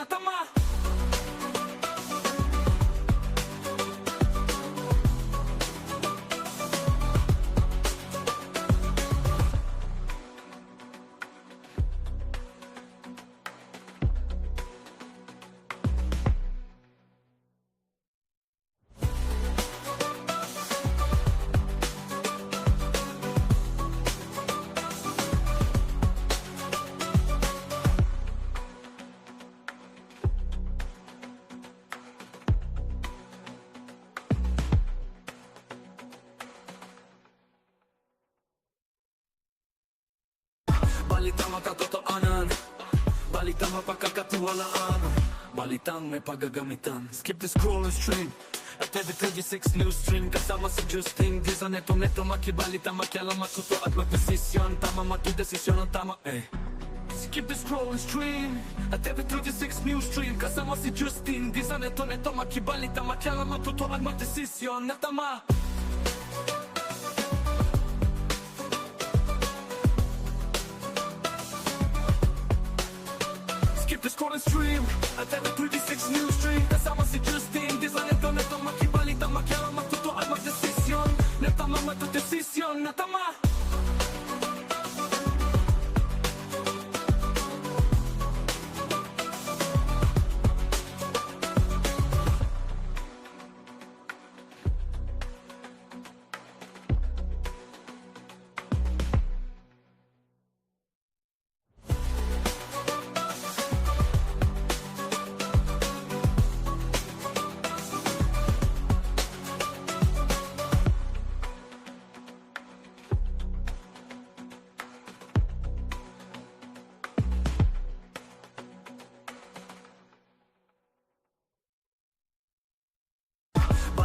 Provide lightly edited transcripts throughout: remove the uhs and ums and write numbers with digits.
na tama. Balitang makatotohanan, balitang mapagkakatiwalaan, balitang may paggagamitan. Skip the scroll and stream at every 36 news stream. Kasama si Justin Di sa neto makibalita, makialam, matuto at magdesisyon. Tama magdesisyon ang tama Skip the scroll and stream at every 36 news stream. Kasama si Justin Di sa neto makibalita, makialam, matuto at magdesisyon na tama. Skip the scroll and stream at every 36 news stream. Kasama si Justin Di sa neto makibalita, makialam, matuto at magdesisyon na tama, magdesisyon na tama.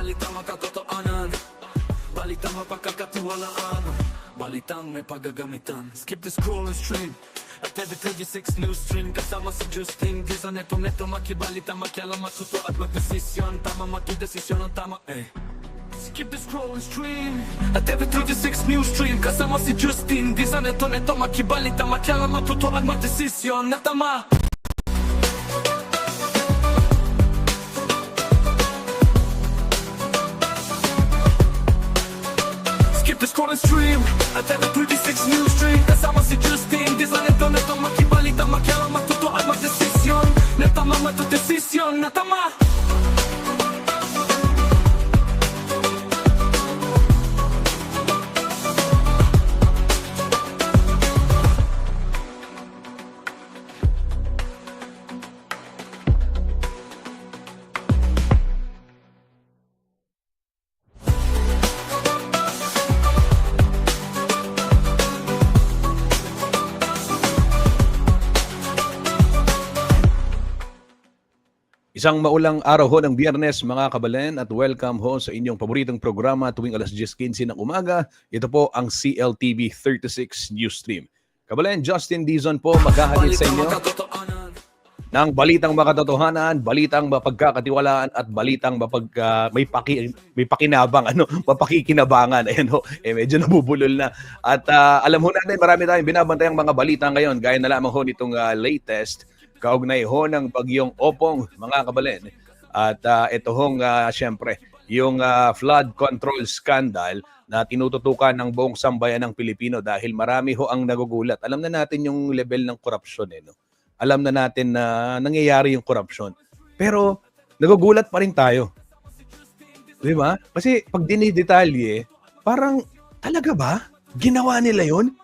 Balitang makatotohanan, balitang mapagkakatiwalaan, balitang may paggagamitan. Skip the scroll and stream at every 36 news stream. Kasama si Justin Di sa neto makibalita, makialam, matuto at magdesisyon. Tama magdesisyon ang tama Skip the scroll and stream at every 36 news stream. Kasama si Justin Di sa neto makibalita, makialam, matuto at magdesisyon na tama. Skip the scroll and stream at every 36 news stream. Kasama si Justin Di sa neto makibalita, makialam, matuto at magdesisyon na tama, magdesisyon na tama. Isang maulang araw ho ng Biyernes mga kabalen at welcome ho sa inyong paboritong programa tuwing alas 10:15 ng umaga. Ito po ang CLTV 36 News Stream. Kabalen, Justin Dizon po maghahatid sa inyo ng balitang makatotohanan, balitang mapagkakatiwalaan at balitang may pakinabang, mapakikinabangan. Ayan ho, medyo nabubulol na. At alam ho natin, marami tayong binabantayang mga balita ngayon gaya na lamang ho nitong latest kaugnay ho ng bagyong Opong mga kabalen. At ito hong siyempre yung flood control scandal na tinututukan ng buong sambayan ng Pilipino dahil marami ho ang nagugulat. Alam na natin yung level ng korupsyon no? Alam na natin na nangyayari yung korupsyon. Pero nagugulat pa rin tayo. Di ba? Kasi pag dinidetalye, parang talaga ba? Ginawa nila yun?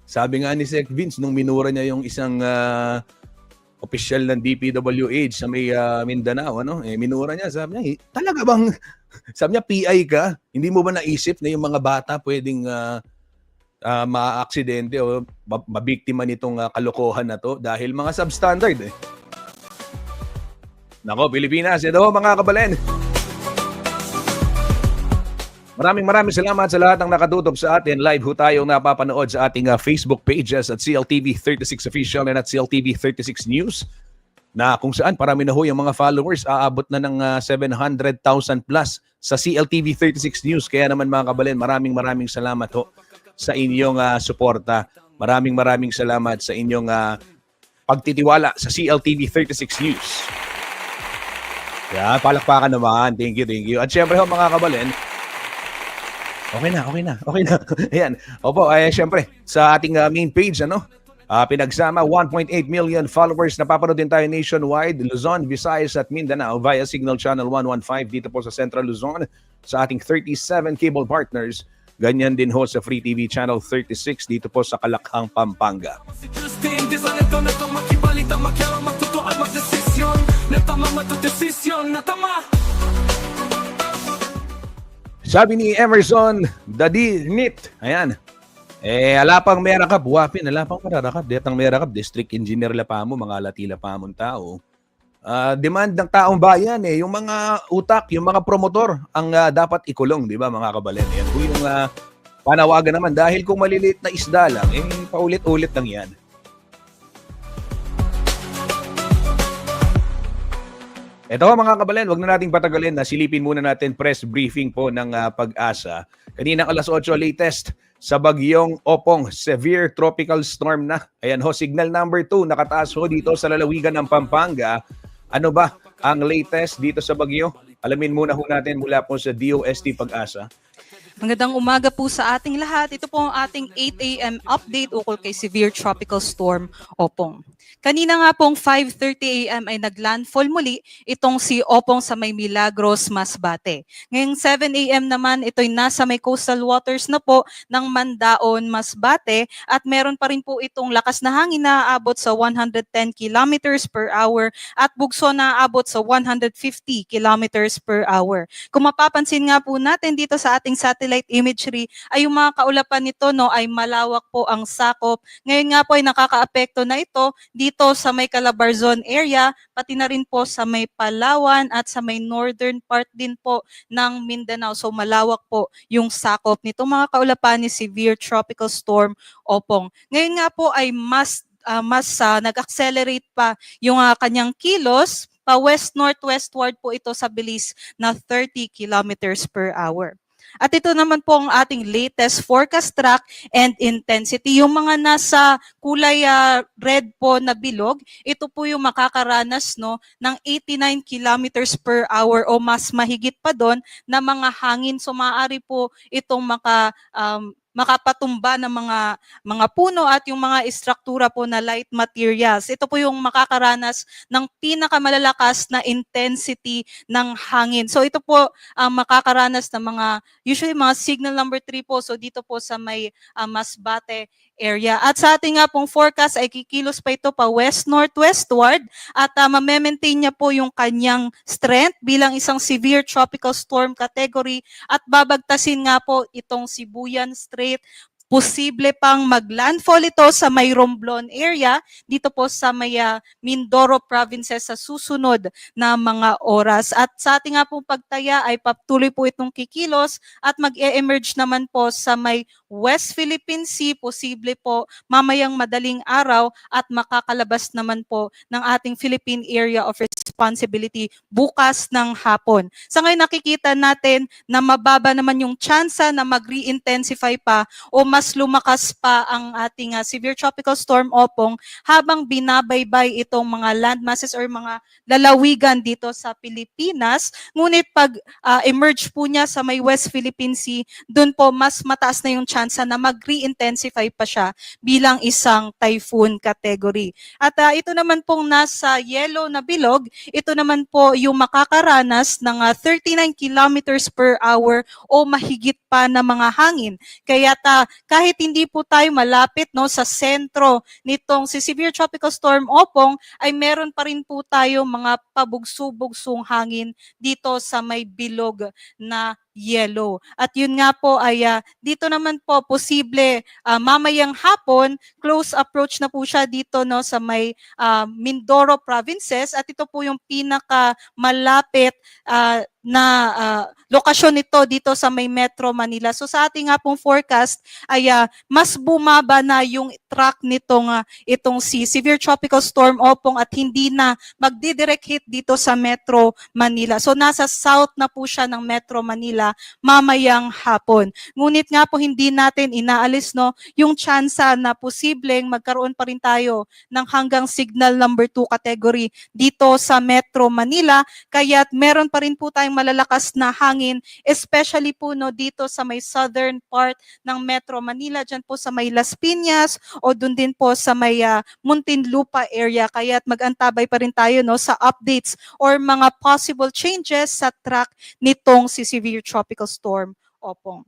Sabi nga ni Sec Vince nung minura niya yung isang opisyal ng DPWH sa may Mindanao, minura niya, sabi niya, talaga bang, sabi niya, PI ka? Hindi mo ba naisip na yung mga bata pwedeng ma-aksidente o mabiktima nitong kalokohan na to dahil mga substandard Nako, Pilipinas, ito mga kabalen. Maraming salamat sa lahat ng nakatutok sa atin. Live ho tayong napapanood sa ating Facebook pages at CLTV36 Official and at CLTV36 News na kung saan parami na ho yung mga followers, aabot na ng 700,000 plus sa CLTV36 News. Kaya naman mga kabalen, maraming salamat ho sa inyong suporta. Maraming salamat sa inyong pagtitiwala sa CLTV 36 News. Yan, palakpakan naman. Thank you, thank you. At syempre ho mga kabalen, okay na. Ayan. Opo, syempre, sa ating main page, pinagsama 1.8 million followers. Napapanood din tayo nationwide, Luzon, Visayas at Mindanao via Signal Channel 115 dito po sa Central Luzon sa ating 37 cable partners. Ganyan din ho sa Free TV Channel 36 dito po sa Kalakhang, Pampanga. Si Justin, di sa neto na itong makibalita, makialang magtutuan, magdesisyon. Natama matudesisyon, natama. Sabi ni Emerson Dadinit, ayan, alapang merakap, wapin, alapang merarakap, detang merakap, district engineer la pa mo, mga latila pa mong tao. Demand ng taong bayan yung mga utak, yung mga promotor ang dapat ikulong, di ba mga kabalen? Yan po yung panawagan naman dahil kung maliliit na isda lang, paulit-ulit lang yan. Ito mga kabalen, wag na nating patagalin na silipin muna natin press briefing po ng Pag-asa. Kaninang alas 8 latest sa bagyong Opong, severe tropical storm na. Ayan ho, signal number 2 nakataas ho dito sa lalawigan ng Pampanga. Ano ba ang latest dito sa bagyo? Alamin muna ho natin mula po sa DOST Pag-asa. Magandang umaga po sa ating lahat. Ito po ang ating 8 a.m. update ukol kay severe tropical storm Opong. Kanina nga pong 5:30 a.m. ay naglandfall muli itong si Opong sa may Milagros, Masbate. Ngayong 7 a.m. naman ito'y nasa may coastal waters na po ng Mandaon, Masbate at meron pa rin po itong lakas na hangin na aabot sa 110 kilometers per hour at bugso na aabot sa 150 kilometers per hour. Kung mapapansin nga po natin dito sa ating satellite imagery ay yung mga kaulapan nito ay malawak po ang sakop. Ngayon nga po ay nakakaapekto na ito dito sa may Calabarzon area, pati na rin po sa may Palawan at sa may northern part din po ng Mindanao. So malawak po yung sakop nito mga kaulapan ni severe tropical storm Opong. Ngayon nga po ay mas nag-accelerate pa yung kanyang kilos, pa west-northwestward po ito sa bilis na 30 kilometers per hour. At ito naman po ang ating latest forecast track and intensity. Yung mga nasa kulay red po na bilog, ito po yung makakaranas ng 89 kilometers per hour o mas mahigit pa doon na mga hangin. So maaari po itong makapatumba ng mga puno at yung mga istruktura po na light materials. Ito po yung makakaranas ng pinakamalalakas na intensity ng hangin. So ito po ang makakaranas ng usually mga signal number 3 po. So dito po sa may Masbate area. At sa ating nga pong forecast ay kikilos pa ito pa west-northwestward at mamaintain niya po yung kanyang strength bilang isang severe tropical storm category at babagtasin nga po itong Sibuyan Strait. Posible pang maglandfall ito sa may Romblon area dito po sa may Mindoro provinces sa susunod na mga oras. At sa ating nga pong pagtaya ay patuloy po itong kikilos at mag-e-emerge naman po sa may West Philippine Sea, posible po mamayang madaling araw at makakalabas naman po ng ating Philippine Area of Responsibility bukas ng hapon. Sa ngayon nakikita natin na mababa naman yung tsansa na mag-re-intensify pa o mas lumakas pa ang ating severe tropical storm Opong habang binabaybay itong mga land masses or mga lalawigan dito sa Pilipinas. Ngunit pag emerge po niya sa may West Philippine Sea, doon po mas mataas na yung chance na mag-re-intensify pa siya bilang isang typhoon category. At ito naman pong nasa yellow na bilog, ito naman po yung makakaranas ng 39 kilometers per hour o mahigit pa na mga hangin. Kaya kahit hindi po tayo malapit sa sentro nitong si severe tropical storm Opong, ay meron pa rin po tayo mga pabugso-bugsong hangin dito sa may bilog na yellow. At yun nga po ay dito naman po posible mamayang hapon, close approach na po siya dito sa may Mindoro provinces at ito po yung pinaka malapit na lokasyon nito dito sa may Metro Manila. So sa ating nga pong forecast ay mas bumaba na yung track itong si severe tropical storm Opong at hindi na magdidirect hit dito sa Metro Manila. So nasa south na po siya ng Metro Manila Manila mamayang hapon. Ngunit nga po hindi natin inaalis yung tsansa na posibleng magkaroon pa rin tayo ng hanggang signal number 2 category dito sa Metro Manila, kaya't meron pa rin po tayong malalakas na hangin, especially po dito sa may southern part ng Metro Manila, dyan po sa may Las Piñas o dun din po sa may Muntinlupa area, kaya't mag-antabay pa rin tayo sa updates or mga possible changes sa track nitong si Severe Tropical Storm Opong.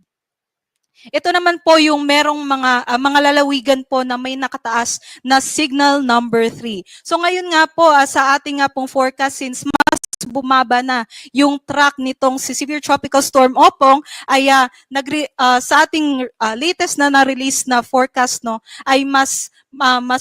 Ito naman po yung merong mga lalawigan po na may nakataas na signal number 3. So ngayon nga po sa ating nga pong forecast, since mas bumaba na yung track nitong si Severe Tropical Storm Opong, ay sa ating latest na na-release na forecast ay mas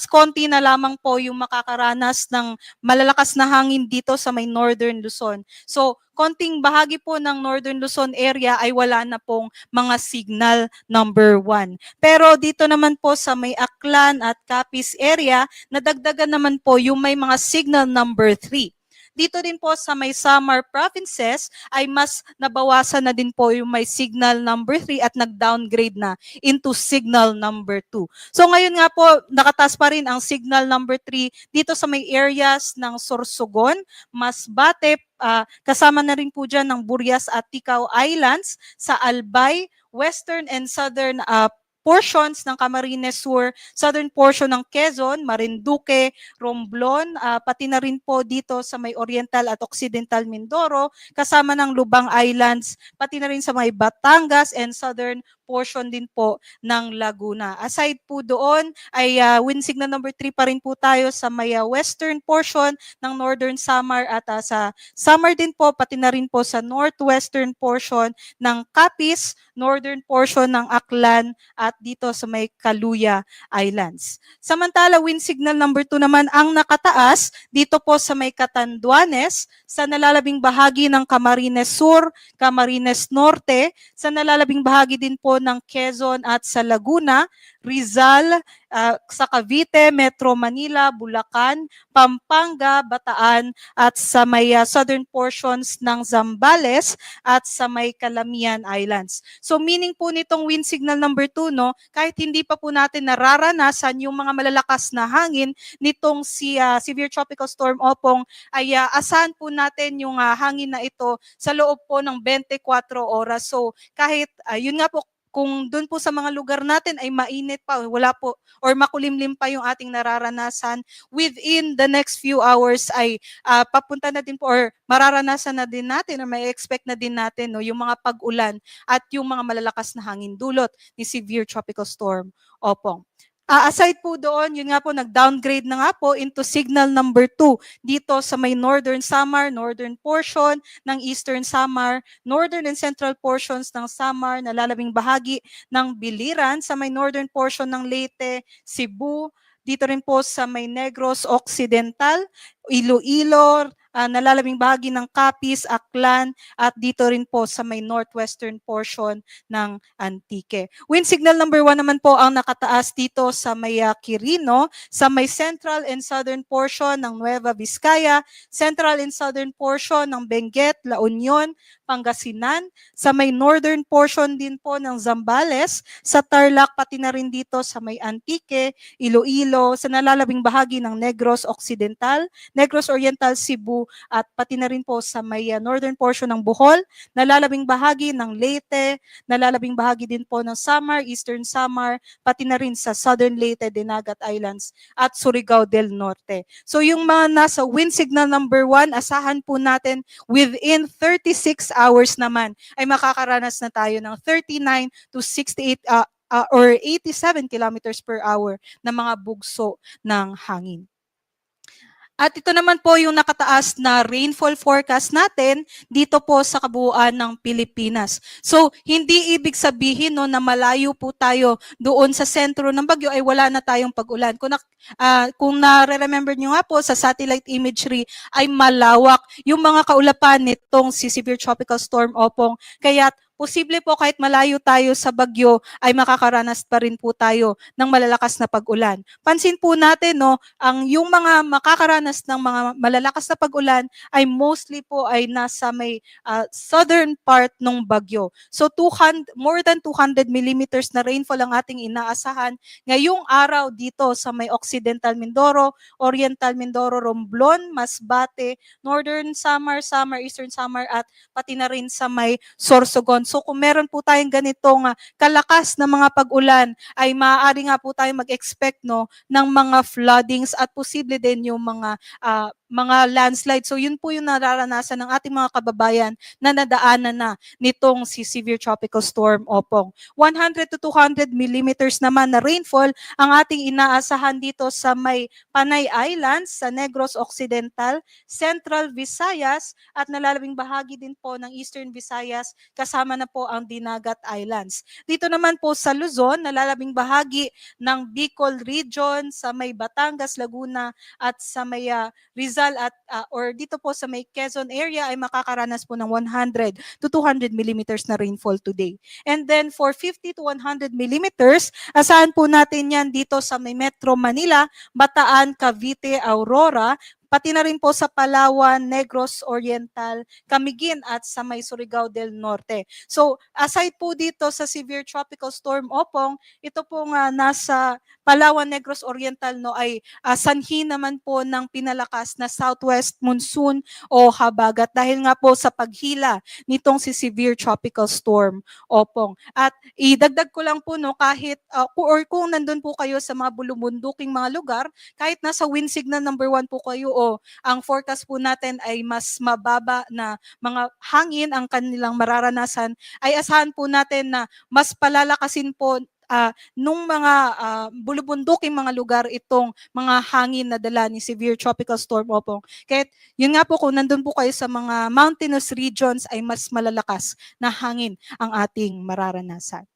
konti na lamang po yung makakaranas ng malalakas na hangin dito sa may Northern Luzon. So konting bahagi po ng Northern Luzon area ay wala na pong mga signal number 1. Pero dito naman po sa may Aklan at Capiz area, nadagdagan naman po yung may mga signal number 3. Dito din po sa may Samar provinces ay mas nabawasan na din po yung may signal number 3 at nag-downgrade na into signal number 2. So ngayon nga po, nakataas pa rin ang signal number 3 dito sa may areas ng Sorsogon, Masbate, kasama na rin po dyan ng Burias at Ticao Islands, sa Albay, western and southern portions ng Camarines Sur, southern portion ng Quezon, Marinduque, Romblon, pati na rin po dito sa may Oriental at Occidental Mindoro, kasama ng Lubang Islands, pati na rin sa may Batangas and southern portion din po ng Laguna. Aside po doon ay wind signal number 3 pa rin po tayo sa may western portion ng Northern Samar at sa Samar din po, pati na rin po sa northwestern portion ng Capiz, northern portion ng Aklan at dito sa may Kaluya Islands. Samantala, wind signal number 2 naman ang nakataas dito po sa may Catanduanes, sa nalalabing bahagi ng Camarines Sur, Camarines Norte, sa nalalabing bahagi din po ng Quezon at sa Laguna, Rizal, sa Cavite, Metro Manila, Bulacan, Pampanga, Bataan at sa may southern portions ng Zambales at sa may Calamian Islands. So meaning po nitong wind signal number 2, kahit hindi pa po natin nararanasan yung mga malalakas na hangin nitong si Severe Tropical Storm Opong, ay asahan po natin yung hangin na ito sa loob po ng 24 oras. So kahit yun nga po, kung doon po sa mga lugar natin ay mainit pa, wala po, or makulimlim pa yung ating nararanasan, within the next few hours ay papunta na din po or mararanasan na din natin or may expect na din natin yung mga pag-ulan at yung mga malalakas na hangin dulot ni Severe Tropical Storm Opong. Aside po doon, yun nga po, nag-downgrade na nga po into signal number 2 dito sa may Northern Samar, northern portion ng Eastern Samar, northern and central portions ng Samar, nalalabing bahagi ng Biliran, sa may northern portion ng Leyte, Cebu, dito rin po sa may Negros Occidental, Iloilo, nalalabing bahagi ng Capiz, Aklan, at dito rin po sa may northwestern portion ng Antique. Wind signal number 1 naman po ang nakataas dito sa may Quirino, sa may central and southern portion ng Nueva Vizcaya, central and southern portion ng Benguet, La Union, Pangasinan, sa may northern portion din po ng Zambales, sa Tarlac, pati na rin dito sa may Antique, Iloilo, sa nalalabing bahagi ng Negros Occidental, Negros Oriental, Cebu, at pati na rin po sa may northern portion ng Bohol, nalalabing bahagi ng Leyte, nalalabing bahagi din po ng Samar, Eastern Samar, pati na rin sa Southern Leyte, Dinagat Islands, at Surigao del Norte. So yung mga nasa wind signal number 1, asahan po natin within 36 hours naman ay makakaranas na tayo ng 39 to 68 or 87 kilometers per hour na mga bugso ng hangin. At ito naman po yung nakataas na rainfall forecast natin dito po sa kabuuan ng Pilipinas. So, hindi ibig sabihin na malayo po tayo doon sa sentro ng bagyo ay wala na tayong pag-ulan. Kung nare-remember nyo nga po sa satellite imagery ay malawak yung mga kaulapan nitong si Severe Tropical Storm Opong. Kaya posible po kahit malayo tayo sa bagyo ay makakaranas pa rin po tayo ng malalakas na pag-ulan. Pansin po natin yung mga makakaranas ng mga malalakas na pag-ulan ay mostly po ay nasa may southern part ng bagyo. So more than 200 millimeters na rainfall ang ating inaasahan ngayong araw dito sa may Occidental Mindoro, Oriental Mindoro, Romblon, Masbate, Northern Samar, Eastern Samar at pati na rin sa may Sorsogon. So kung meron po tayong ganitong kalakas na mga pag-ulan, ay maaari nga po tayo mag-expect ng mga floodings at posible din yung mga landslide. So yun po yung nararanasan ng ating mga kababayan na nadaanan na nitong si Severe Tropical Storm Opong. 100 to 200 millimeters naman na rainfall ang ating inaasahan dito sa may Panay Islands, sa Negros Occidental, Central Visayas at nalalabing bahagi din po ng Eastern Visayas kasama na po ang Dinagat Islands. Dito naman po sa Luzon, nalalabing bahagi ng Bicol Region, sa may Batangas, Laguna at sa may Rizal at or dito po sa may Quezon area ay makakaranas po ng 100 to 200 millimeters na rainfall today. And then for 50 to 100 millimeters, asahan po natin yan dito sa may Metro Manila, Bataan, Cavite, Aurora, pati na rin po sa Palawan, Negros Oriental, Camiguin at sa may Surigao del Norte. So aside po dito sa Severe Tropical Storm Opong, ito po nga nasa Palawan, Negros Oriental ay sanhi naman po ng pinalakas na southwest monsoon o habagat dahil nga po sa paghila nitong si Severe Tropical Storm Opong. At idagdag ko lang po kahit kung nandun po kayo sa mga bulubunduking mga lugar, kahit nasa wind signal number 1 po kayo o ang forecast po natin ay mas mababa na mga hangin ang kanilang mararanasan, ay asahan po natin na mas palalakasin po nung mga bulubunduking mga lugar itong mga hangin na dala ni Severe Tropical Storm Opong. Kaya yun nga po, kung nandun po kayo sa mga mountainous regions ay mas malalakas na hangin ang ating mararanasan.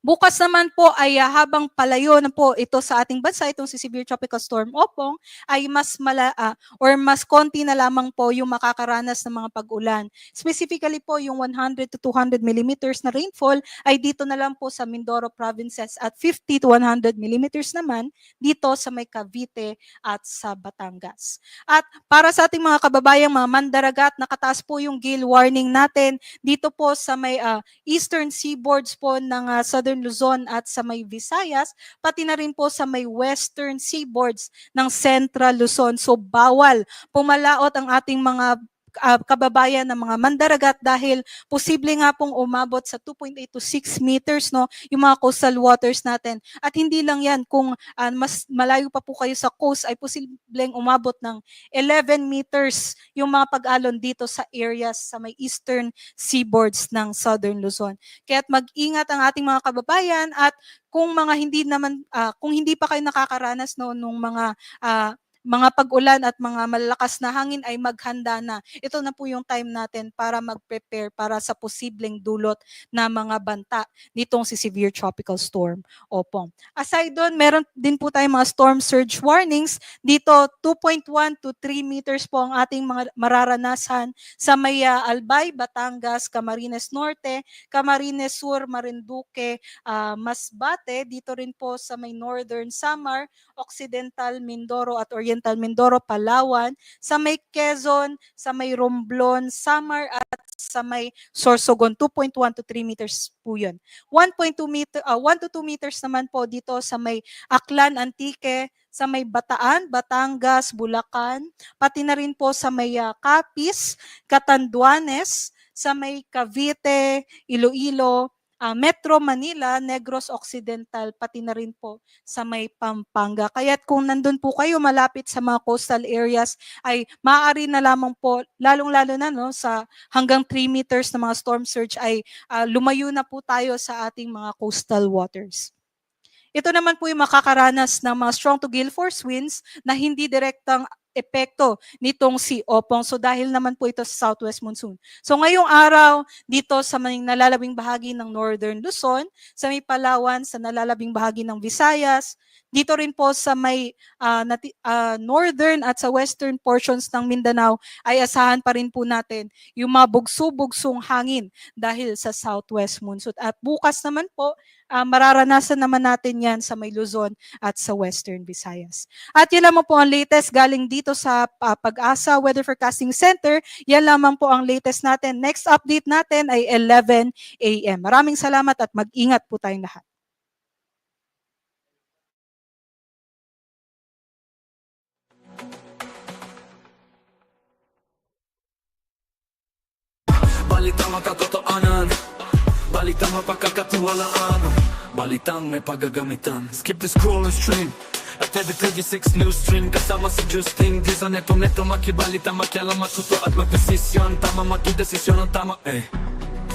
Bukas naman po ay habang palayo na po ito sa ating bansa, itong si Severe Tropical Storm Opong, ay mas mas konti na lamang po yung makakaranas ng mga pag-ulan. Specifically po yung 100 to 200 millimeters na rainfall ay dito na lang po sa Mindoro provinces at 50 to 100 millimeters naman dito sa may Cavite at sa Batangas. At para sa ating mga kababayang mga mandaragat, nakataas po yung gale warning natin dito po sa may eastern seaboards po ng Southern Luzon at sa may Visayas, pati na rin po sa may western seaboards ng Central Luzon. So bawal pumalaot ang ating mga kababayan ng mga mandaragat dahil posible nga pong umabot sa 2.8 to 6 meters yung mga coastal waters natin. At hindi lang yan, kung mas malayo pa po kayo sa coast ay posibleng umabot ng 11 meters yung mga pag-alon dito sa areas sa may eastern seaboards ng Southern Luzon. Kaya't mag-ingat ang ating mga kababayan at kung hindi pa kayo nakakaranas nung mga pag-ulan at mga malalakas na hangin ay maghanda na. Ito na po yung time natin para mag-prepare para sa posibleng dulot na mga banta nitong si Severe Tropical Storm Opong. Aside doon, meron din po tayong mga storm surge warnings. Dito, 2.1 to 3 meters po ang ating mga mararanasan sa may Albay, Batangas, Camarines Norte, Camarines Sur, Marinduque, Masbate, dito rin po sa may Northern Samar, Occidental Mindoro at Oriental Mindoro, Palawan, sa may Quezon, sa may Romblon, Samar at sa may Sorsogon. 2.1 to 3 meters po yun. 1 to 2 meters naman po dito sa may Aklan, Antique, sa may Bataan, Batangas, Bulacan, pati na rin po sa may Capiz, Catanduanes, sa may Cavite, Iloilo, Metro Manila, Negros Occidental, pati na rin po sa may Pampanga. Kaya't kung nandun po kayo malapit sa mga coastal areas ay maaari na lamang po, lalong-lalo na sa hanggang 3 meters na mga storm surge ay lumayo na po tayo sa ating mga coastal waters. Ito naman po yung makakaranas ng mga strong to gale force winds na hindi direktang epekto nitong si Opong. So dahil naman po ito sa southwest monsoon. So ngayong araw, dito sa may nalalabing bahagi ng northern Luzon, sa may Palawan, sa nalalabing bahagi ng Visayas, dito rin po sa may northern at sa western portions ng Mindanao, ay asahan pa rin po natin yung mga bugso-bugsong hangin dahil sa southwest monsoon. At bukas naman po, mararanasan naman natin yan sa may Luzon at sa western Visayas. At yan lamang po ang latest galing dito sa Pag-asa Weather Forecasting Center. Yan lamang po ang latest natin. Next update natin ay 11 a.m. Maraming salamat at mag-ingat po tayong lahat. Balitang makatotohanan, balitang mapagkakatiwalaan, balitang may paggagamitan. Skip the scroll and stream at TV36 News Stream. Kasama si Justin Dizon, neto makibalita, makialam, matuto at magdesisyon. Tama, magdesisyon ang tama,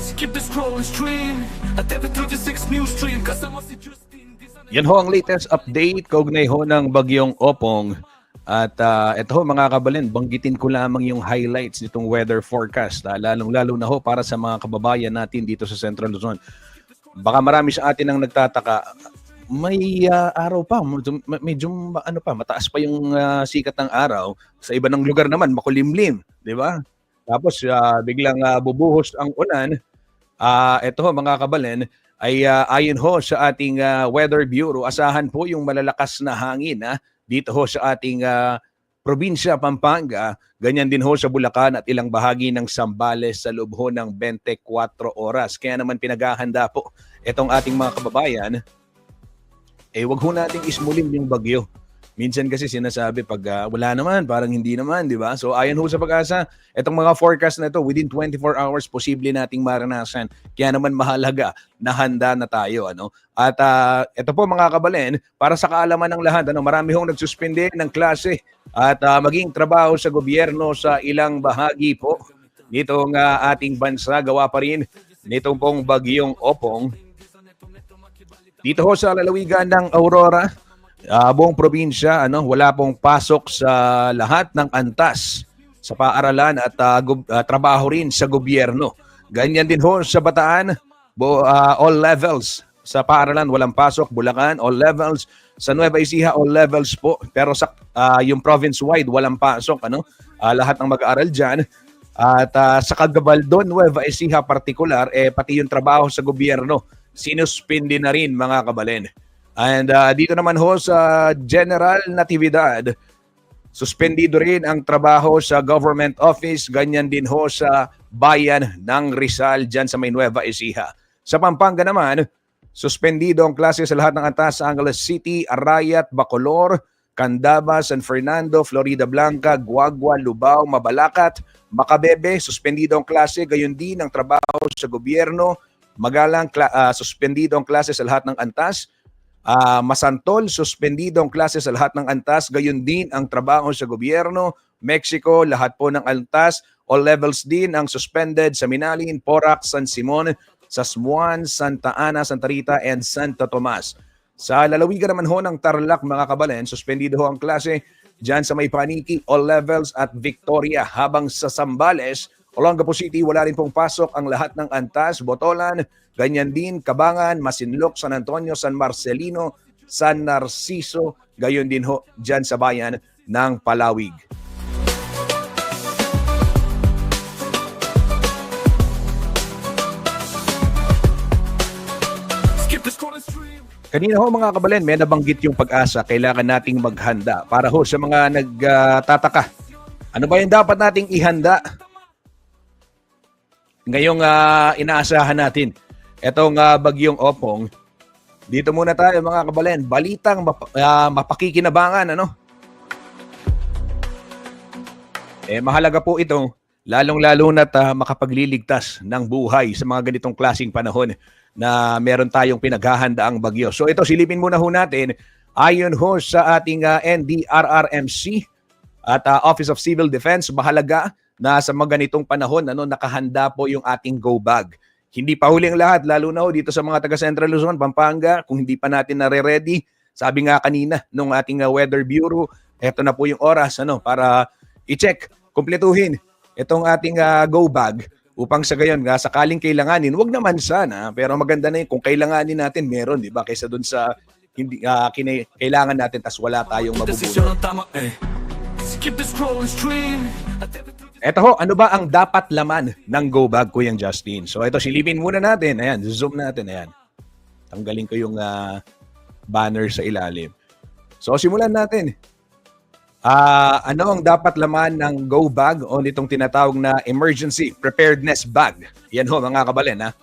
Skip the scroll and stream at TV36 News Stream. Kasama si Justin Dizon. Yan ho ang latest update kaugnay ho ng bagyong Opong. At ito ho mga kabalin, banggitin ko lamang yung highlights nitong weather forecast. Lalong-lalo na ho para sa mga kababayan natin dito sa Central Luzon. Baka marami sa atin ang nagtataka, may araw pa, medyo mataas pa yung sikat ng araw. Sa iba ng lugar naman, makulimlim, di ba? Tapos biglang bubuhos ang ulan. Ito ho mga kabalin, ay ayon ho sa ating Weather Bureau, asahan po yung malalakas na hangin dito ho sa ating probinsya Pampanga, ganyan din ho sa Bulacan at ilang bahagi ng Zambales sa loob ho ng 24 oras. Kaya naman pinaghahanda po itong ating mga kababayan, wag ho nating ismulin yung bagyo. Minsan kasi sinasabi pag wala naman, parang hindi naman, di ba? So ayon ho sa Pag-asa, itong mga forecast na ito, within 24 hours, posible nating maranasan. Kaya naman mahalaga na handa na tayo. At ito po mga kabalin, para sa kaalaman ng lahat, marami hong nagsuspende ng klase at maging trabaho sa gobyerno sa ilang bahagi po nitong ating bansa. Gawa pa rin nitong pong bagyong Opong. Dito ho sa lalawigan ng Aurora, buong probinsya, wala pong pasok sa lahat ng antas sa paaralan at trabaho rin sa gobyerno. Ganyan din ho sa Bataan, all levels. Sa paaralan, walang pasok. Bulacan, all levels. Sa Nueva Ecija, all levels po. Pero sa yung province-wide, walang pasok. Lahat ng mag-aaral dyan. At sa Cagabaldon, Nueva Ecija particular, pati yung trabaho sa gobyerno, sinuspindi na rin mga kabalen. And dito naman ho sa General Natividad, suspendido rin ang trabaho sa government office, ganyan din ho sa bayan ng Rizal dyan sa may Nueva Ecija. Sa Pampanga naman, suspendido ang klase sa lahat ng antas sa Angeles City, Arayat, Bacolor, Candaba, San Fernando, Florida Blanca, Guagua, Lubao, Mabalacat, Macabebe, suspendido ang klase, gayon din ang trabaho sa gobyerno. Magalang, suspendido ang klase sa lahat ng antas. Masantol, suspendido ang klase sa lahat ng antas, gayon din ang trabaho sa gobyerno. Mexico, lahat po ng antas, all levels din ang suspended sa Minalin, Porac, San Simon, Sasmuan, Santa Ana, Santa Rita, and Santa Tomas. Sa lalawigan naman ho ng Tarlac, mga kabalen, suspendido ho ang klase dyan sa may Paniki, all levels at Victoria. Habang sa Zambales, Olongapo City, wala rin pong pasok ang lahat ng antas, Botolan, ganyan din, Cabangan, Masinloc, San Antonio, San Marcelino, San Narciso, gayon din ho dyan sa bayan ng Palawig. Kanina ho mga kabalen, may nabanggit yung Pag-asa, kailangan nating maghanda para ho sa mga nagtataka. Ano ba yung dapat nating ihanda? Ngayong inaasahan natin, etong bagyong Opong. Dito muna tayo mga kabalen, balitang mapakikinabangan. Mahalaga po ito, lalong-lalo na't makapagliligtas ng buhay sa mga ganitong klaseng panahon na meron tayong pinaghahandaang bagyo. So ito, silipin muna ho natin, ayon ho sa ating NDRRMC at Office of Civil Defense, mahalaga na sa mga ganitong panahon nakahanda po yung ating go bag. Hindi pa huli ang lahat, lalo na ho dito sa mga taga Central Luzon, Pampanga, kung hindi pa natin nare-ready, sabi nga kanina nung ating Weather Bureau, eto na po yung oras para i-check, kumpletuhin itong ating go bag upang sa gayon sakaling kailanganin, wag naman sana, pero maganda na yun kung kailanganin natin meron, di ba? Kaysa doon sa hindi kailangan natin tas wala tayong mabubulot. Desisyon ang tama Skip the scrolling stream. Eto ho, ano ba ang dapat laman ng go bag, Kuyang Justin? So ito, silipin muna natin. Ayan, zoom natin. Ayan. Tanggalin ko yung banner sa ilalim. So simulan natin. Ano ang dapat laman ng go bag o nitong tinatawag na emergency preparedness bag? Yan ho, mga kabalen.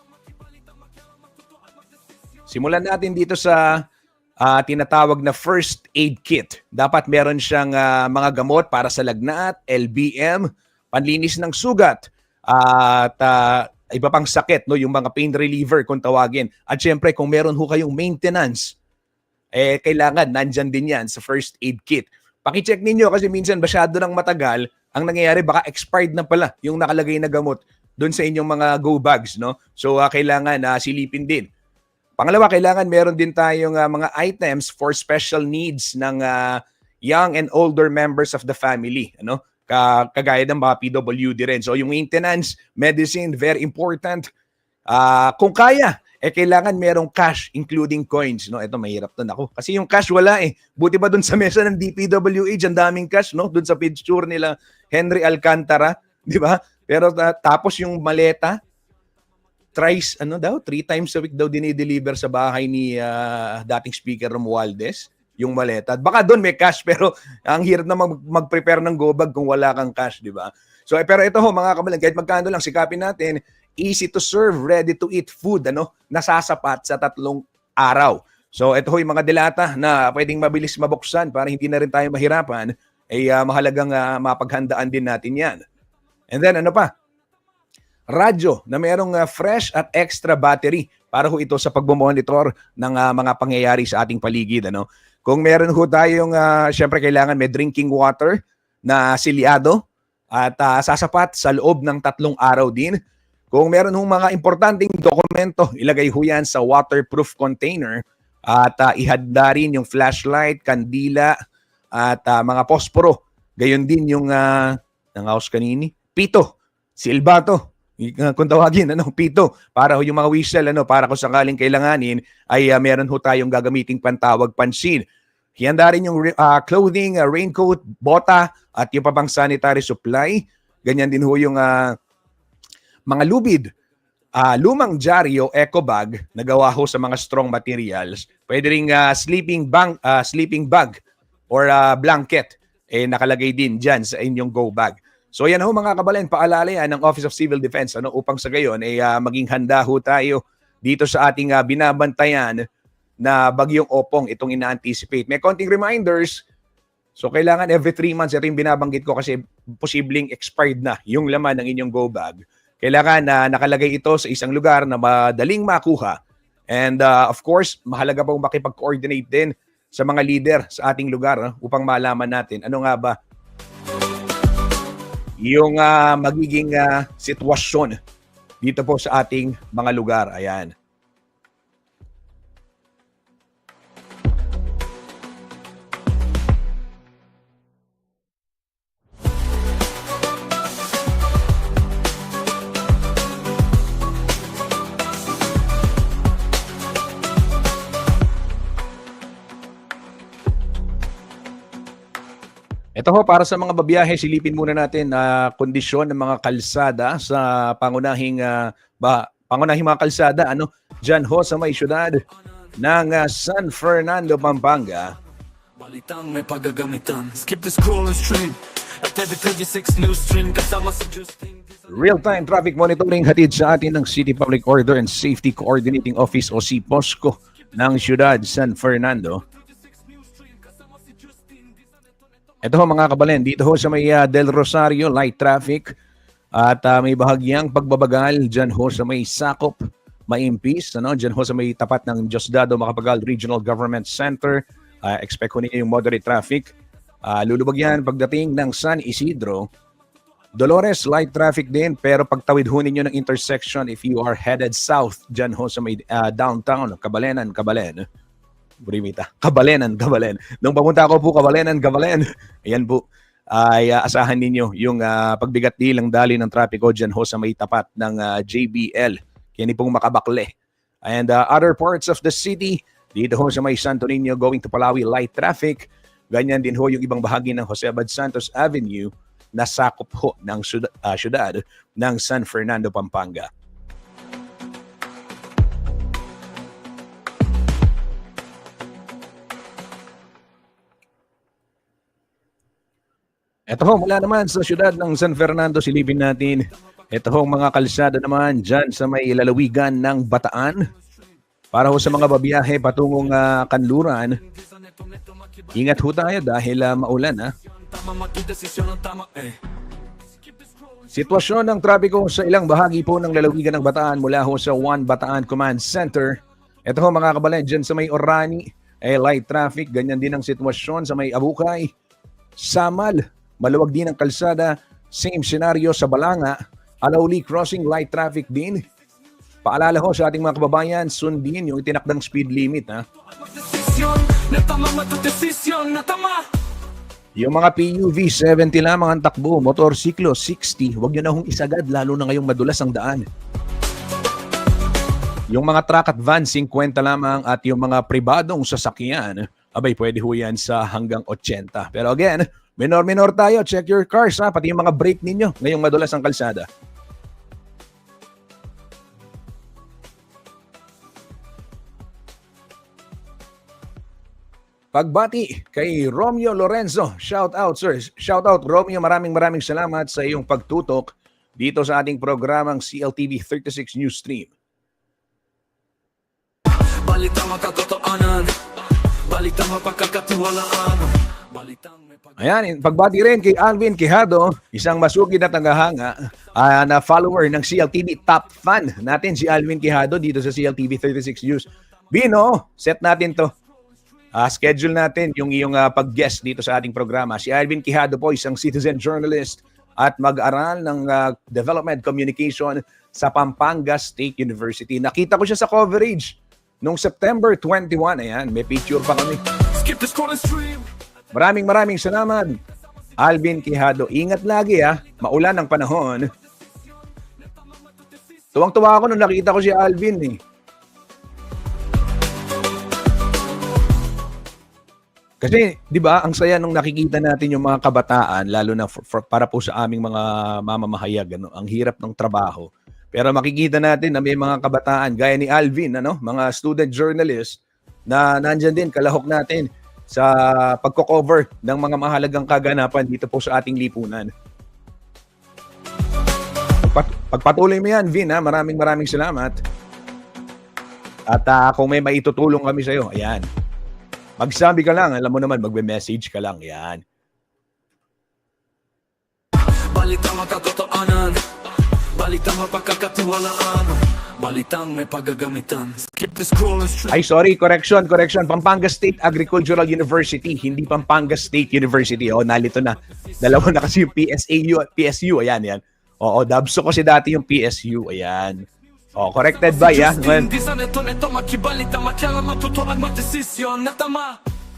Simulan natin dito sa tinatawag na first aid kit. Dapat meron siyang mga gamot para sa lagnat, LBM, panlinis ng sugat, at iba pang sakit, yung mga pain reliever kung tawagin. At syempre, kung meron ho kayong maintenance, kailangan nandyan din yan sa first aid kit. Pakicheck ninyo kasi minsan masyado nang matagal, ang nangyayari baka expired na pala yung nakalagay na gamot doon sa inyong mga go bags. So kailangan silipin din. Pangalawa, kailangan meron din tayong mga items for special needs ng young and older members of the family. Kagaya ng mga PWD rin. So yung maintenance, medicine, very important. Kung kaya, kailangan merong cash including coins. Ito, mahirap to ako. Kasi yung cash wala Buti ba dun sa mesa ng DPWH, ang daming cash, dun sa picture nila Henry Alcantara, di ba? Pero tapos yung maleta, thrice, 3 times a week daw dinideliver sa bahay ni dating Speaker Romualdez, yung maleta. Baka doon may cash, pero ang hirap na mag-prepare ng go bag kung wala kang cash, di ba? So, pero ito ho, mga kabalan, kahit magkano lang, sikapin natin, easy to serve, ready to eat food, nasasapat sa 3 araw. So, ito ho yung mga dilata na pwedeng mabilis mabuksan para hindi na rin tayo mahirapan, mahalagang mapaghandaan din natin yan. And then, ano pa? Radyo na mayroong fresh at extra battery para ho ito sa pagmomonitor ng mga pangyayari sa ating paligid. Kung meron ho tayong, syempre kailangan may drinking water na silyado at sasapat sa loob ng 3 araw din. Kung meron hong mga importanteng dokumento, ilagay ho yan sa waterproof container at ihanda rin yung flashlight, kandila at mga posporo. Gayon din yung nangaos kanini, pito, silbato, kung tawagin, pito, para ho yung mga whistle, para kung sakaling kailanganin, ay meron ho tayong gagamiting pantawag pansin. Hihanda rin yung clothing, raincoat, bota, at yung pang sanitary supply. Ganyan din ho yung mga lubid. Lumang dyaryo, eco bag, nagawa ho sa mga strong materials. Pwede rin sleeping bag or blanket, nakalagay din dyan sa inyong go bag. So yan ho mga kabalen, paalala yan ng Office of Civil Defense upang sa gayon maging handa ho tayo dito sa ating binabantayan na bagyong Opong itong ina-anticipate. May konting reminders. So kailangan every 3 months, ito yung binabanggit ko kasi posibleng expired na yung laman ng inyong go bag. Kailangan na nakalagay ito sa isang lugar na madaling makuha. And of course, mahalaga pong makipag-coordinate din sa mga leader sa ating lugar upang malaman natin ano nga ba yung magiging sitwasyon dito po sa ating mga lugar. Ayan. Ito ho, para sa mga babiyahe, silipin muna natin na kondisyon ng mga kalsada sa pangunahing mga kalsada dyan ho sa may syudad ng San Fernando, Pampanga. Balitang may paggagamitan. Skip the scrolling stream. At every 36 news stream kasama sa Justin. Real-time traffic monitoring hatid sa atin ng City Public Order and Safety Coordinating Office o CPOSCO ng syudad San Fernando. Ito ho mga kabalen, dito ho sa may Del Rosario, light traffic at may bahagyang pagbabagal dyan ho sa may Sakop, Maimpis, dyan ho sa may tapat ng Diosdado Macapagal Regional Government Center. Expect ko ninyo yung moderate traffic. Lulubag yan pagdating ng San Isidro Dolores, light traffic din, pero pagtawid ho ninyo ng intersection if you are headed south dyan ho sa may downtown, Kabalenan, Burimita, Kabalenan. Nung papunta ako po, Kabalenan. Ayan po, ay asahan ninyo yung pagbigat nilang dali ng trapiko dyan ho sa may tapat ng JBL. Kaya pong makabakle. And other parts of the city, dito ho sa may Santo Niño going to Palawi, light traffic. Ganyan din ho yung ibang bahagi ng Jose Abad Santos Avenue na sakop ho ng syudad ng San Fernando, Pampanga. Ito ho, mula naman sa syudad ng San Fernando, silipin natin. Ito ho, mga kalsada naman dyan sa may lalawigan ng Bataan. Para ho sa mga babiyahe patungong Kanluran, ingat ho tayo dahil maulan ha. Sitwasyon ng trapiko sa ilang bahagi po ng lalawigan ng Bataan mula ho sa 1 Bataan Command Center. Ito ho mga kabalen, dyan sa may Orani, light traffic. Ganyan din ang sitwasyon sa may Abukay, Samal, maluwag din ang kalsada. Same scenario sa Balanga, Alauli Crossing, light traffic din. Paalala ho sa ating mga kababayan, sundin yung itinakdang speed limit ha. Yung mga PUV, 70 lamang ang takbo. Motorsiklo, 60. Huwag nyo na hong isagad, lalo na ngayong madulas ang daan. Yung mga truck at van, 50 lamang. At yung mga pribadong sasakyan, abay, pwede ho yan sa hanggang 80. Pero again, minor tayo. Check your cars, ha? Pati yung mga brake ninyo ngayong madulas ang kalsada. Pagbati kay Romeo Lorenzo. Shout out, sir. Shout out, Romeo. Maraming salamat sa iyong pagtutok dito sa ating programang CLTV 36 News Stream. Balitang makatotoanan, balitang mapagkakatiwalaan, balitang may Ayan, pagbati rin kay Alvin Quijado, isang masugid na tagahanga na follower ng CLTV, top fan natin si Alvin Quijado dito sa CLTV 36 News. Bino, set natin to. Schedule natin yung iyong pag-guest dito sa ating programa. Si Alvin Quijado po, isang citizen journalist at mag-aral ng Development Communication sa Pampanga State University. Nakita ko siya sa coverage noong September 21. Ayan, may picture pa kami. skip the scroll and stream. Maraming salamat, Alvin Quijado. Ingat lagi ha, maulan ang panahon. Tuwang-tuwa ako nung nakita ko si Alvin eh. Kasi, di ba, ang saya nung nakikita natin yung mga kabataan, lalo na para po sa aming mga mamamahayag, ano, ang hirap ng trabaho. Pero makikita natin na may mga kabataan, gaya ni Alvin, ano, mga student journalist, na nandyan din, kalahok natin sa pagko-cover ng mga mahalagang kaganapan dito po sa ating lipunan. Pagpatuloy mo yan, Vin, ha? Maraming salamat. At kung may maitutulong kami sa'yo, ayan. Magsabi ka lang, alam mo naman, magbe-message ka lang, yan. Balitang makatotoanan, balitang mapagkakatiwalaan, balitang may paggagamitan. Skip the scroll and stream. Ay, sorry, correction. Pampanga State Agricultural University, hindi Pampanga State University. O, nalito na. Dalawa na kasi yung PSAU at PSU, ayan. Oo, dabso ko si dati yung PSU, ayan. Oh, corrected by yan.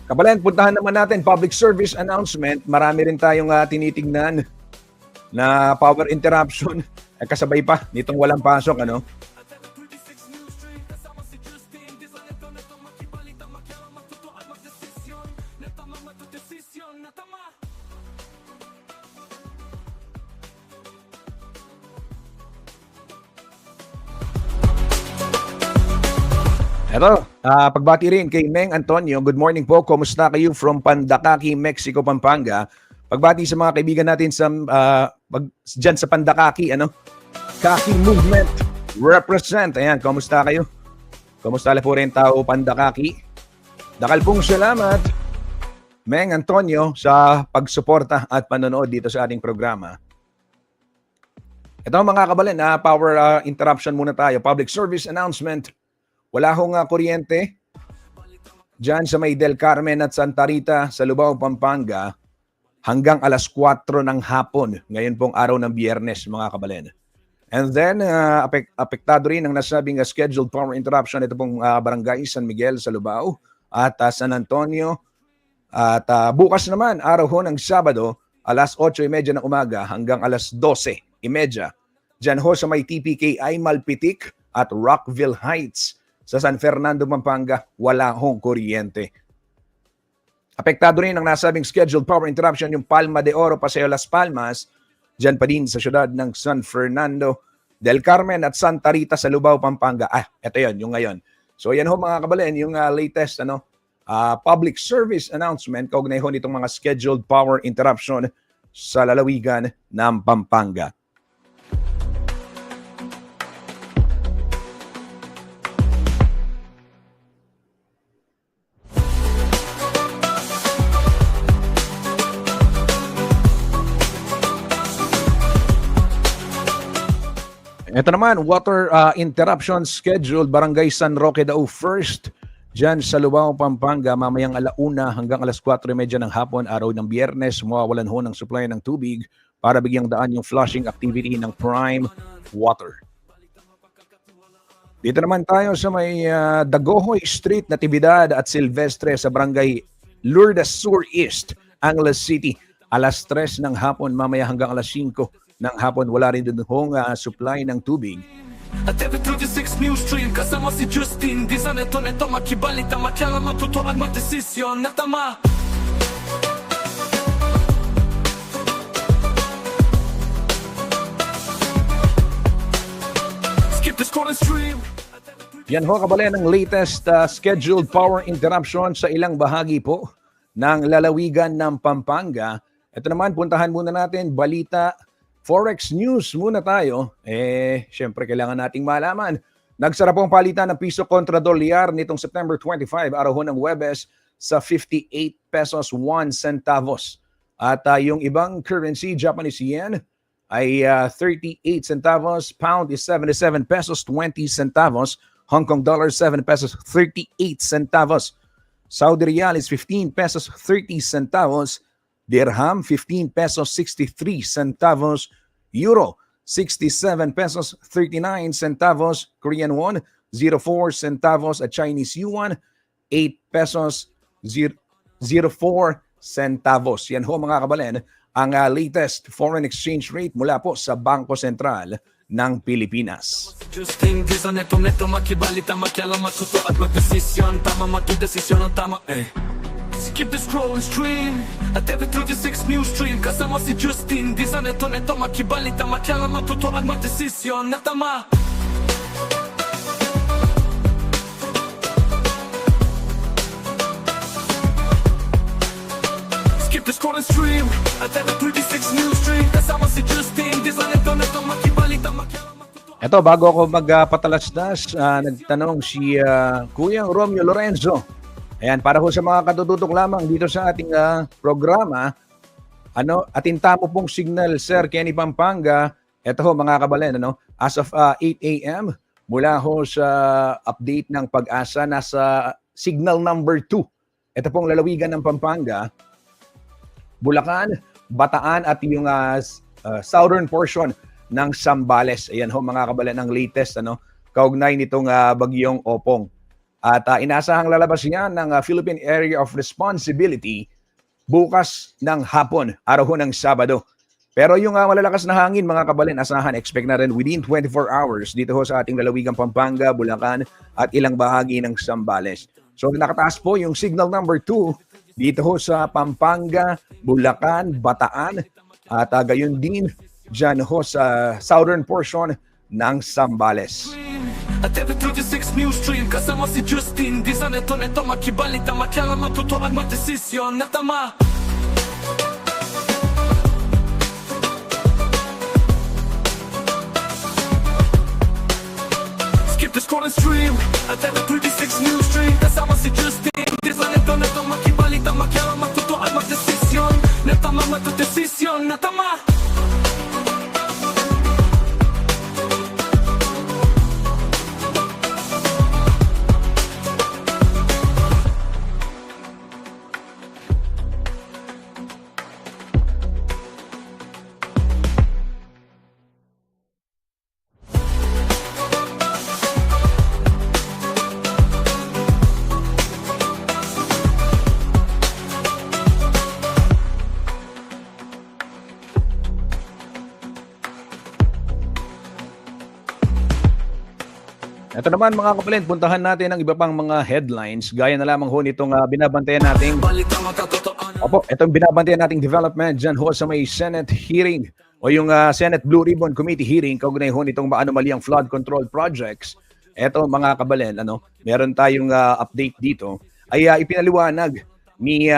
Kabalan, puntahan naman natin public service announcement. Marami rin tayong tinitingnan na power interruption. Kasabay pa nitong walang pasok, ano? Ito, pagbati rin kay Meng Antonio. Good morning po. Kumusta kayo from Pandakaki, Mexico, Pampanga? Pagbati sa mga kaibigan natin sa dyan sa Pandakaki, ano? Kaki Movement represent. Ayan, kumusta kayo? Kumusta po rin tao Pandakaki? Dakal pong salamat, Meng Antonio, sa pagsuporta at panonood dito sa ating programa. Ito mga kabalin, power interruption muna tayo. Public service announcement. Wala hong kuryente dyan sa may Del Carmen at Santa Rita sa Lubao, Pampanga. hanggang alas 4 ng hapon. Ngayon pong araw ng Biyernes, mga kabalen. And then, apektado rin ang nasabing scheduled power interruption. Ito pong barangay San Miguel sa Lubao at San Antonio. At bukas naman, araw ho ng Sabado, alas 8:30 ng umaga hanggang alas 12:30. Diyan ho sa may TPKI Malpitik at Rockville Heights sa San Fernando, Pampanga, wala hong kuryente. Apektado rin ang nasabing scheduled power interruption yung Palma de Oro, Paseo Las Palmas, diyan pa din sa syudad ng San Fernando, Del Carmen at Santa Rita sa Lubao, Pampanga. Ito yon yung ngayon. So yan ho mga kabalen, yung latest public service announcement kaugnay ho nitong mga scheduled power interruption sa lalawigan ng Pampanga. Ito naman, water interruption scheduled Barangay San Roque Dao First, dyan sa Lubao, Pampanga, mamayang alauna hanggang alas 4:30 ng hapon, araw ng Biyernes, mawawalan ho ng supply ng tubig para bigyang daan yung flushing activity ng Prime Water. Dito naman tayo sa may Dagohoy Street, Natividad at Silvestre sa Barangay Lourdes Sur East, Angeles City. Alas 3 ng hapon, mamaya hanggang alas 5 ng hapon, wala rin din hong supply ng tubig. At TV36 News Stream, kasama si Justin. Di sa neto makibalita, makialam matuto at magdesisyon na tama. Skip this call and stream. Yan ho kabalen ang latest scheduled power interruption sa ilang bahagi po ng lalawigan ng Pampanga. Ito naman, puntahan muna natin balita Forex News muna tayo. Syempre kailangan nating malaman. Nagsara po ang palitan ng piso kontra dolyar nitong September 25, araw ho ng Huwebes, sa 58 pesos 1 centavos. At yung ibang currency, Japanese yen, ay 38 centavos. Pound is 77 pesos 20 centavos. Hong Kong dollar 7 pesos 38 centavos. Saudi Riyal is 15 pesos 30 centavos. Dirham, 15 pesos 63 centavos. Euro, 67 pesos 39 centavos. Korean won, 04 centavos. At Chinese yuan, 8 pesos 04 centavos. Yan ho mga kabalen, ang latest foreign exchange rate mula po sa Bangko Sentral ng Pilipinas. Justin, di sa neto makibalita, makialam matuto at magdesisyon. Tama magdesisyon ang tama, Skip the scroll and stream. At TV36 News Stream, kasama si Justin. Di sa neto makibalita, makialam matuto at magdesisyon na tama. Skip the scroll and stream. At TV36 News Stream, kasama si Justin. Di sa neto makibalita, makialam matuto. Ito, bago ako magpatalastas, nagtanong si Kuya Romeo Lorenzo. Ayan, para ho sa mga katututok lamang dito sa ating programa, atinta mo pong signal, Sir Kenny Pampanga. Ito ho mga kabalen, as of 8 a.m., mula ho sa update ng Pag-asa, nasa signal number 2. Ito pong lalawigan ng Pampanga, Bulacan, Bataan at yung southern portion ng Zambales. Ayan ho mga kabalen, ang latest, kaugnay nitong bagyong Opong. At inasahang lalabas niya ng Philippine Area of Responsibility bukas ng hapon, araw ho ng Sabado. Pero yung malalakas na hangin, mga kabalen, asahan, expect na rin within 24 hours dito ho sa ating lalawigang Pampanga, Bulacan at ilang bahagi ng Zambales. So nakataas po yung signal number 2 dito ho sa Pampanga, Bulacan, Bataan at gayon din dyan ho sa southern portion ng Zambales. At TV36 News Stream, kasama si Justin. Di sa neto makibalita, makialam matuto at magdesisyon na tama. Skip the scroll and stream. At TV36 News Stream, kasama si Justin. Di sa neto makibalita, makialam matuto at magdesisyon na tama, magdesisyon na tama. ito naman mga kapalin, puntahan natin ang iba pang mga headlines gaya na lamang ho nitong binabantayan nating Balitang makatotohanan. Opo, itong binabantayan nating development dyan ho sa may Senate hearing o yung Senate Blue Ribbon Committee hearing kaugnay ho nitong maanomaliang flood control projects. Ito mga kabalen, meron tayong update dito ay ipinaliwanag ni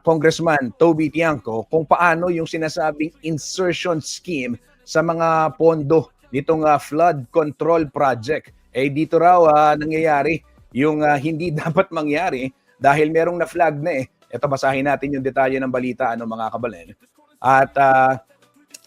Congressman Toby Tiangco kung paano yung sinasabing insertion scheme sa mga pondo nitong flood control project. Dito raw nangyayari yung hindi dapat mangyari dahil merong na-flag na Ito, basahin natin yung detalye ng balita, mga kabalen. At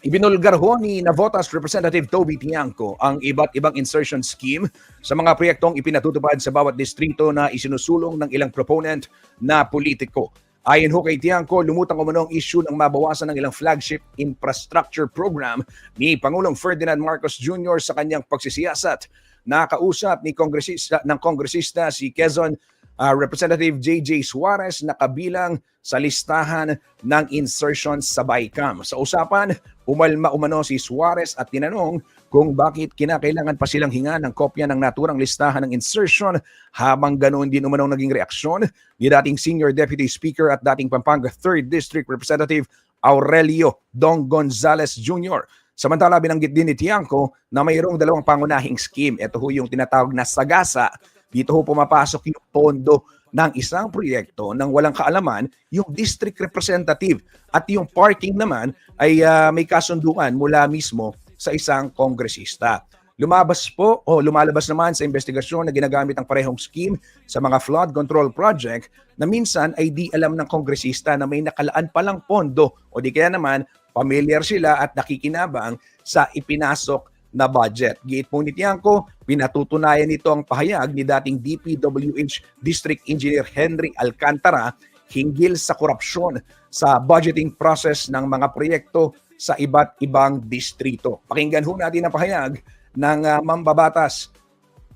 ibinulgar ho ni Navotas Representative Toby Tiangco ang iba't ibang insertion scheme sa mga proyektong ipinatutupad sa bawat distrito na isinusulong ng ilang proponent na politiko. Ayon ho kay Tiangco, lumutang umunong issue ng mabawasan ng ilang flagship infrastructure program ni Pangulong Ferdinand Marcos Jr. sa kanyang pagsisiyasat. Nakausap ng kongresista si Quezon Representative J.J. Suarez na kabilang sa listahan ng insertions sa BICAM. Sa usapan, umalma umano si Suarez at tinanong kung bakit kinakailangan pa silang hinga ng kopya ng naturang listahan ng insertion, habang ganoon din umano naging reaksyon ni dating Senior Deputy Speaker at dating Pampanga 3rd District Representative Aurelio Dong Gonzales Jr. Samantala, binanggit din ni Tiangco na mayroong dalawang pangunahing scheme. Ito ho yung tinatawag na Sagasa. Dito ho pumapasok yung pondo ng isang proyekto nang walang kaalaman yung district representative, at yung parking naman ay may kasunduan mula mismo sa isang kongresista. Lumalabas naman sa investigasyon na ginagamit ang parehong scheme sa mga flood control project na minsan ay di alam ng kongresista na may nakalaan palang pondo, o di kaya naman familiar sila at nakikinabang sa ipinasok na budget. Giit po ni Tiangco, pinatutunayan nito ang pahayag ni dating DPWH District Engineer Henry Alcantara hinggil sa korupsyon sa budgeting process ng mga proyekto sa iba't ibang distrito. Pakinggan ho natin ang pahayag ng mambabatas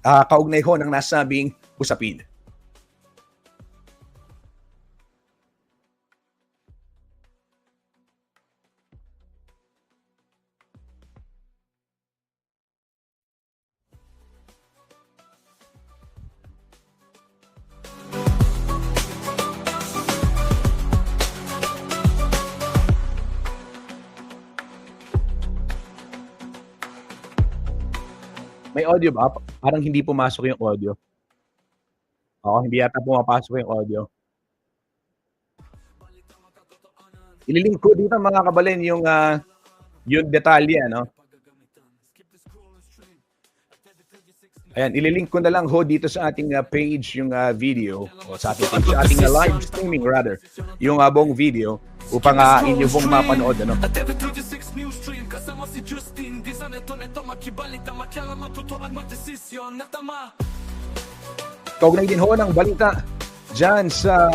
kaugnay ho ng nasabing usapin. May audio ba? Parang hindi pumasok yung audio. Oo, hindi yata pumapasok yung audio. Ililink ko dito mga kabalen yung detalye, Ayan, ililink ko na lang ho dito sa ating page yung video, o sa ating page, sa ating live streaming rather, yung buong video upang inyo pong mapanood, At TV36 News Stream kasama si Justin, di sa neto makibalita, makialam matutuan magdesisyon na tama. Kaugnay din ho ng balita dyan sa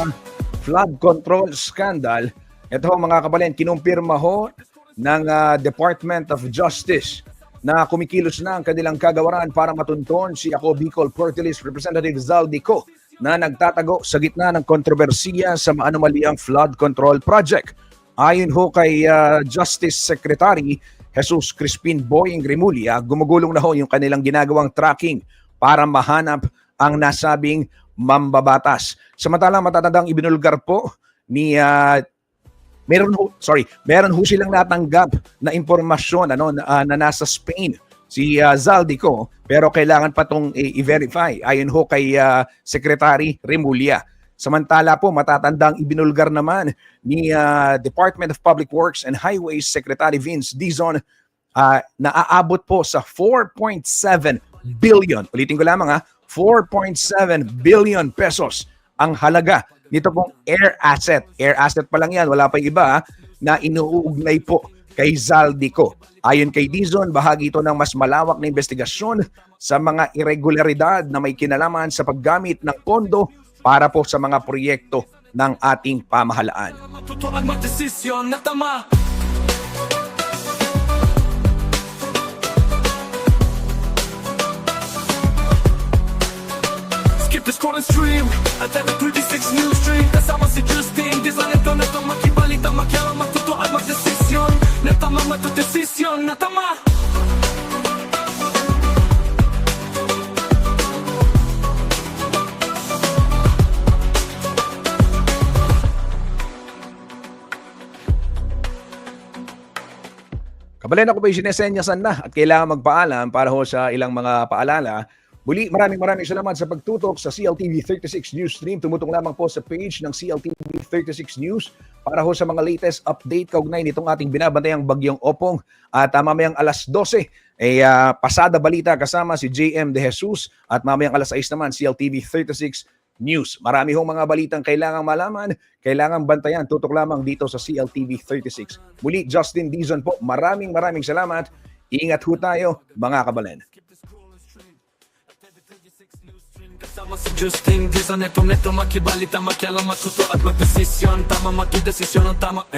flood control scandal. Ito ho mga kabalen, kinumpirma ho ng Department of Justice na kumikilos na ang kanilang kagawaran para matunton si Ako Bicol Party List Representative Zaldico na nagtatago sa gitna ng kontrobersiya sa maanomaliang flood control project. Ayon ho kay Justice Secretary Jesus Crispin Boying Remulla, gumugulong na ho yung kanilang ginagawang tracking para mahanap ang nasabing mambabatas. Samantalang matatandang ibinulgar po ni meron ho silang natanggap na impormasyon na nasa Spain si Zaldico, pero kailangan pa itong i-verify ayon ho kay Secretary Remulla. Samantala po, matatandang ibinulgar naman ni Department of Public Works and Highways Secretary Vince Dizon na aabot po sa 4.7 billion. Ulitin ko lamang 4.7 billion pesos ang halaga nito pong air asset. Air asset pa lang yan, wala pa yung iba na inuugnay po kay Zaldico. Ayon kay Dizon, bahagi ito ng mas malawak na investigasyon sa mga irregularidad na may kinalaman sa paggamit ng pondo para po sa mga proyekto ng ating pamahalaan. Matutuan magdesisyon na tama. Skip the scroll and stream at TV36 News Stream kasama si Justin, di sa neto makibalita, makialam matutuan magdesisyon na tama, matudesisyon na tama. Kabalin, ako po'y sinesenyasan na at kailangan magpaalam para ho sa ilang mga paalala. Muli, maraming salamat sa pagtutok sa CLTV 36 News Stream. Tumutok lamang po sa page ng CLTV 36 News para ho sa mga latest update kaugnay nitong ating binabantayang bagyong Opong. At mamayang alas 12, pasada balita kasama si JM De Jesus at mamayang alas 6 naman CLTV 36 News. Marami hong mga balitang kailangang malaman, kailangang bantayan. Tutok lamang dito sa CLTV 36. Muli, Justin Dizon po, maraming salamat. Ingat ho tayo, mga kabalen. Kasama si Justin Dizon, neto makibalita, makialam, matuto at magdesisyon. Tama magdesisyon ang tama,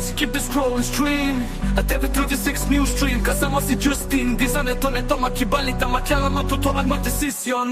Skip the scroll and stream at every 36 news stream. Kasama si Justin Dizon, neto makibalita, makialam, matuto at magdesisyon.